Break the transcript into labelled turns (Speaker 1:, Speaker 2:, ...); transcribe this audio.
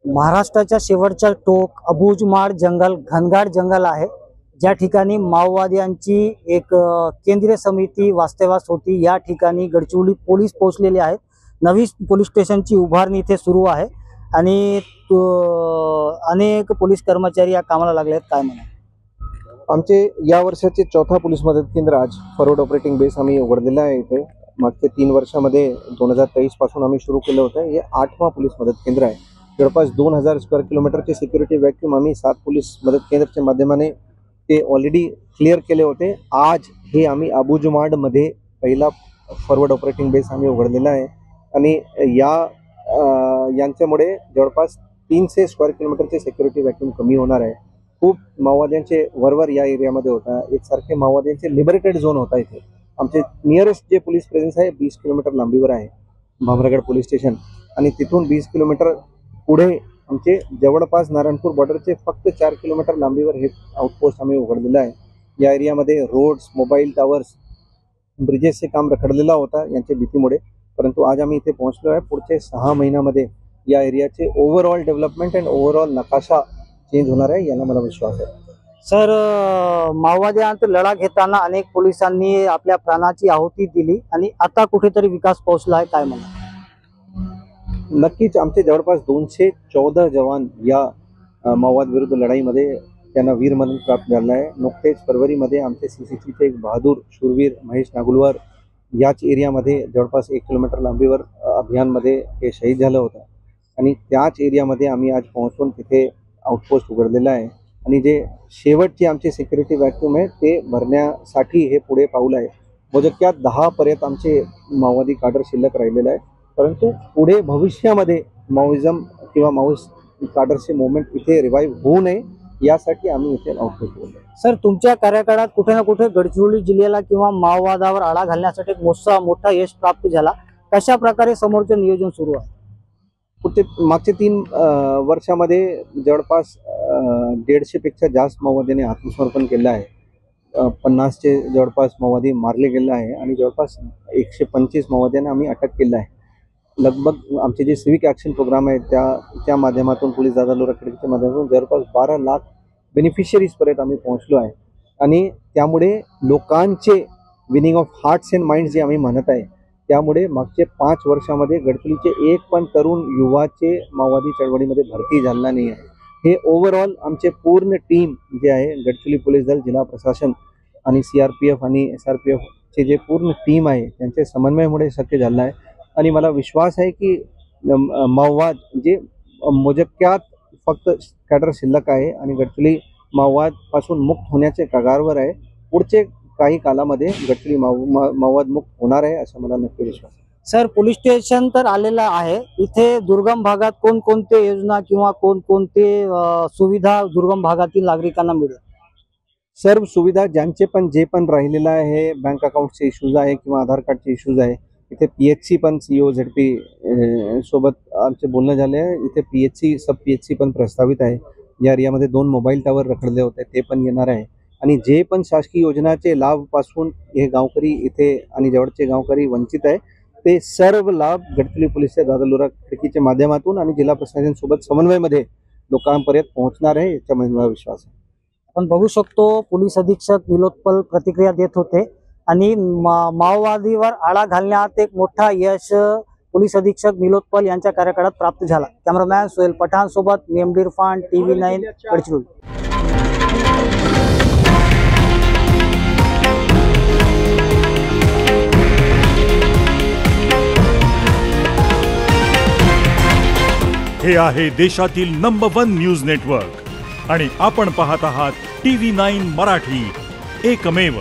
Speaker 1: महाराष्ट्राच्या शेवटच्या टोक अबुजमाड जंगल घनगाड जंगल आहे, ज्या ठिकाणी माओवाद्यांची एक केंद्रीय समिती वास्तव्यास होती। या ठिकाणी गडचिरोली पोलीस पोहोचलेले आहेत। नवी पोलीस स्टेशनची उभारणी इथे सुरू आहे आणि अनेक पोलीस कर्मचारी या कामाला लागले आहेत। काय म्हणा,
Speaker 2: आमचे या वर्षाचे चौथा पोलीस मदत केंद्र आज फॉरवर्ड ऑपरेटिंग बेस आम्ही उघडलेला आहे। इथे मागच्या 3 वर्षामध्ये 2023 पासून आम्ही सुरू केलं होतं। हे 8वां पोलीस मदत केंद्र आहे। जवळपास 2000 स्क्वेअर किलोमीटरचे सिक्युरिटी व्हॅक्यूम आम्ही 7 पोलीस मदत केंद्राच्या माध्यमाने ते ऑलरेडी क्लिअर केले होते। आज हे आम्ही अबुजमाडमध्ये पहिला फॉरवर्ड ऑपरेटिंग बेस आम्ही उघडलेला आहे आणि यांच्यामुळे जवळपास 300 स्क्वेअर किलोमीटरचे सिक्युरिटी व्हॅक्यूम कमी होणार आहे। खूप माओवाद्यांचे वरवर या एरियामध्ये होता, एकसारखे माओवाद्यांचे लिबरेटेड झोन होता। इथे आमचे नियरेस्ट जे पोलीस प्रेझेन्स आहे 20 किलोमीटर लांबीवर आहे भामरागड पोलीस स्टेशन आणि तिथून 20 किलोमीटर पुढे आमचे जवळपास नारायणपूर बॉर्डरचे फक्त 4 किलोमीटर लांबीवर हे आउटपोस्ट आम्ही उघडलेलं आहे। या एरियामध्ये रोड्स, मोबाईल टावर्स, ब्रिजेसचे काम रखडलेला होता यांच्या भीतीमुळे, परंतु आज आम्ही इथे पोहोचलो आहे। पुढचे 6 महिन्यामध्ये या एरियाचे ओव्हरऑल डेव्हलपमेंट अँड ओव्हरऑल नकाशा चेंज होणार आहे, याला मला विश्वास आहे।
Speaker 1: सर, माओवाद्यांत लढा घेताना अनेक पोलिसांनी आपल्या प्राणाची आहुती दिली आणि आता कुठेतरी विकास पोहोचला आहे, काय म्हणा?
Speaker 2: नक्कीच आमचे जवळपास 214 जवान या माओवाद विरुद्ध लढाईमध्ये त्यांना वीरमरण प्राप्त झालं आहे। नुकतेच फरवरीमध्ये आमचे CCTVचे एक बहादूर शूरवीर महेश नागुलवार याच एरियामध्ये जवळपास 1 किलोमीटर लांबीवर अभियानमध्ये हे शहीद झालं होतं आणि त्याच एरियामध्ये आम्ही आज पोहोचून तिथे आउटपोस्ट उघडलेला आहे आणि जे शेवटचे आमचे सिक्युरिटी व्हॅक्यूम आहे ते भरण्यासाठी हे पुढे पाऊल आहे। मोजक्यात 10 पर्यंत आमचे माओवादी काडर शिल्लक राहिलेलं आहे, परंतु पुढे भविष्यामध्ये माओइझम किंवा माओइस्ट काडरचे मुवमेंट इथे रिवाईव्ह होऊ नये यासाठी आम्ही इथे आउटपोस्ट उघडले।
Speaker 1: सर, तुमच्या कार्यकाळात कुठे ना कुठे गडचिरोली जिल्ह्याला किंवा माओवादावर आळा घालण्यासाठी एक मोठा यश प्राप्त झाला। कशा प्रकारे समोरचे नियोजन सुरू आहे?
Speaker 2: मागच्या 3 वर्षामध्ये जवळपास 150 पेक्षा जास्त माओवाद्यांनी आत्मसमर्पण केलं आहे। 50चे जवळपास माओवादी मारले गेले आहे आणि जवळपास 125 माओवाद्यांना आम्ही अटक केलं आहे। लगभग आमचे जे सिविक ॲक्शन प्रोग्राम आहे त्या माध्यमातून पोलीस दादा रखडकीच्या माध्यमातून जवळपास 12 लाख बेनिफिशियरीजपर्यंत आम्ही पोहोचलो आहे आणि त्यामुळे लोकांचे winning of hearts and minds जे आम्ही म्हणत आहे, त्यामुळे मागचे 5 वर्षामध्ये गडचिरोलीचे एक पण तरुण युवाचे माओवादी चळवळीमध्ये भरती झाला नाही आहे। हे ओव्हरऑल आमचे पूर्ण टीम जे आहे गडचिरोली पोलीस दल, जिल्हा प्रशासन आणि CRPF आणि SRPFचे जे पूर्ण टीम आहे त्यांच्या समन्वयामुळे शक्य झालं आहे आणि मला विश्वास आहे की माओवाद जे मोजक्यात फक्त कॅडर शिल्लक आहे आणि गडचिरोली माओवादपासून मुक्त होण्याचे कगारवर आहे। पुढचे काही कालामध्ये गडचिरोली माओवाद मुक्त होणार आहे असं मला नक्की विश्वास आहे।
Speaker 1: सर, पोलीस स्टेशन तर आलेलं आहे, इथे दुर्गम भागात कोणकोणते योजना किंवा कोणकोणते सुविधा दुर्गम भागातील नागरिकांना मिळेल?
Speaker 2: सर्व सुविधा जे पण राहिलेलं आहे, बँक अकाउंटचे इश्यूज आहे किंवा आधार कार्डचे इश्यूज आहे। इथे PHC पण CO ZP सोबत आमचे बोलणं झाले आहे। इथे PHC सब PHC पण प्रस्तावित आहे। या एरियामध्ये 2 मोबाईल टावर रखडले होते, ते पण येणार आहे आणि जे पण शासकीय योजनाचे लाभ पासून हे गावकरी इथे आणि जवळचे गावकरी वंचित आहे, ते सर्व लाभ गडचिरोली पोलीसच्या दादा रखडकीच्या माध्यमातून आणि जिल्हा प्रशासनासोबत समन्वयामध्ये लोकांपर्यंत पोहोचणार आहे, याच्यामध्ये मला विश्वास आहे।
Speaker 1: आपण बघू शकतो पोलीस अधीक्षक विलोत्पल प्रतिक्रिया देत होते आणि माओवादीवर आळा घालण्यात एक मोठा यश पोलीस अधीक्षक विलोत्पल यांच्या कार्यकाळात प्राप्त झाला। कॅमेरामॅन सोहेल पठाण सोबत मेमडी इरफान, TV9 गडचिरोली।
Speaker 3: हे आहे देशातील नंबर 1 न्यूज नेटवर्क आणि आपण पाहत आहात TV9 मराठी, एकमेव।